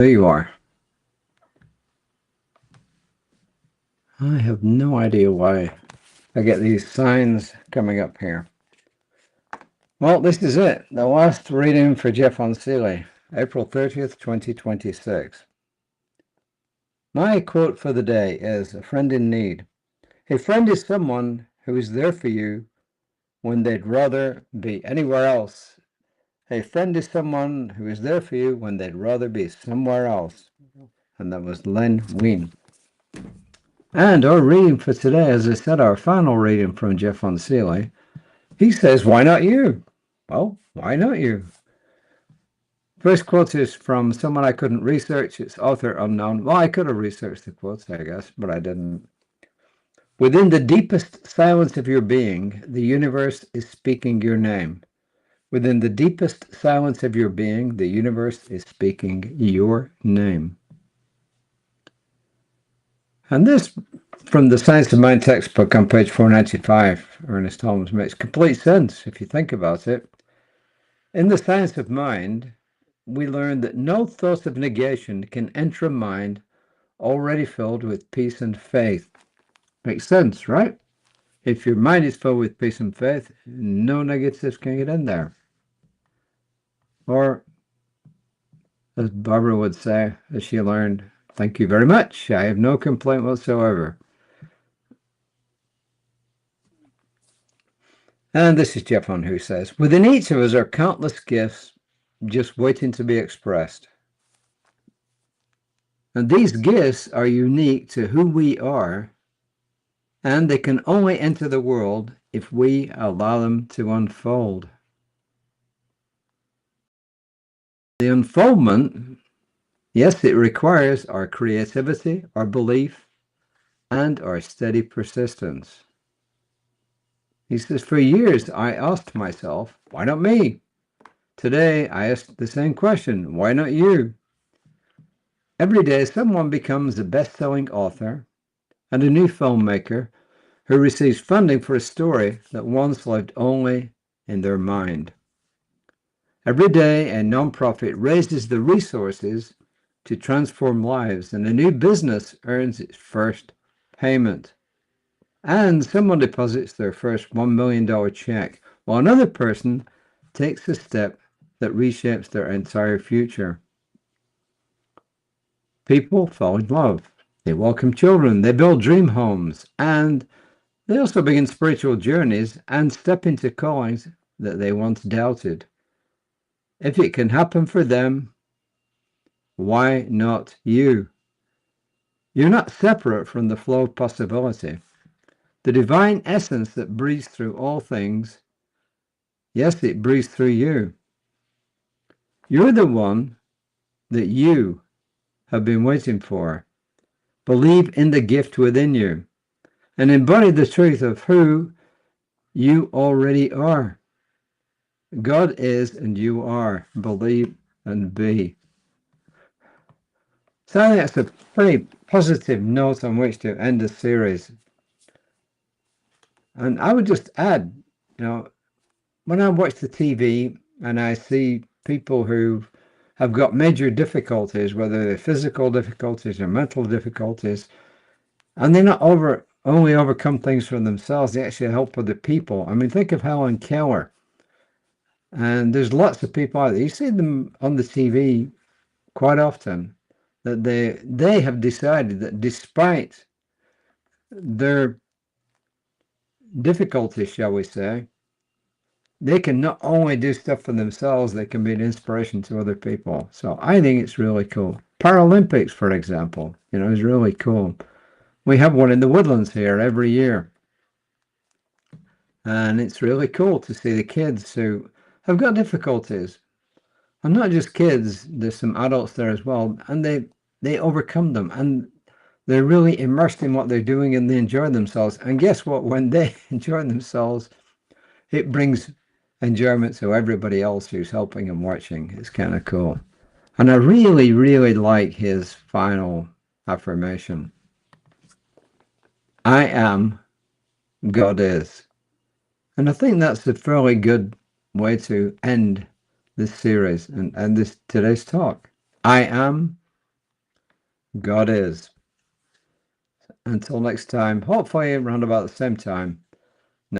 There you are. I have no idea why I get these signs coming up here. Well, this is it. The last reading for Jeffon, April 30th, 2026. My quote for the day is a friend in need. A friend is someone who is there for you when they'd rather be anywhere else. A friend is someone who is there for you when they'd rather be somewhere else. And that was Len Wein. And our reading for today, as I said, our final reading from Jeffon Seeley, he says, why not you? Well, why not you? First quote is from someone I couldn't research. It's author unknown. Well, I could have researched the quotes, I guess, but I didn't. Within the deepest silence of your being, the universe is speaking your name. Within the deepest silence of your being, the universe is speaking your name. And this, from the Science of Mind textbook on page 495, Ernest Holmes, makes complete sense if you think about it. In the Science of Mind, we learn that no thoughts of negation can enter a mind already filled with peace and faith. Makes sense, right? If your mind is filled with peace and faith, no negatives can get in there. Or, as Barbara would say, as she learned, thank you very much. I have no complaint whatsoever. And this is Jeffon, who says, within each of us are countless gifts just waiting to be expressed. And these gifts are unique to who we are, and they can only enter the world if we allow them to unfold. The unfoldment, yes, it requires our creativity, our belief, and our steady persistence. He says, for years I asked myself, why not me? Today I ask the same question, why not you? Every day someone becomes a best-selling author and a new filmmaker who receives funding for a story that once lived only in their mind. Every day, a nonprofit raises the resources to transform lives, and a new business earns its first payment. And someone deposits their first $1 million check, while another person takes a step that reshapes their entire future. People fall in love. They welcome children. They build dream homes. And they also begin spiritual journeys and step into callings that they once doubted. If it can happen for them, why not you? You're not separate from the flow of possibility. The divine essence that breathes through all things, yes, it breathes through you. You're the one that you have been waiting for. Believe in the gift within you and embody the truth of who you already are. God is and you are. Believe and be. So I think that's a pretty positive note on which to end the series. And I would just add, when I watch the TV and I see people who have got major difficulties, whether they're physical difficulties or mental difficulties, and they not only overcome things for themselves, they actually help other people. I mean, think of Helen Keller. And there's lots of people out there. You see them on the TV quite often, that they have decided that despite their difficulties, shall we say, they can not only do stuff for themselves, they can be an inspiration to other people. So I think it's really cool. Paralympics, for example, is really cool. We have one in the Woodlands here every year. And it's really cool to see the kids who have got difficulties. And not just kids, there's some adults there as well. And they overcome them. And they're really immersed in what they're doing and they enjoy themselves. And guess what? When they enjoy themselves, it brings enjoyment to everybody else who's helping and watching. It's kind of cool. And I really, really like his final affirmation. I am, God is. And I think that's a fairly good way to end this series and this today's talk. I am, God is. Until next time, hopefully around about the same time,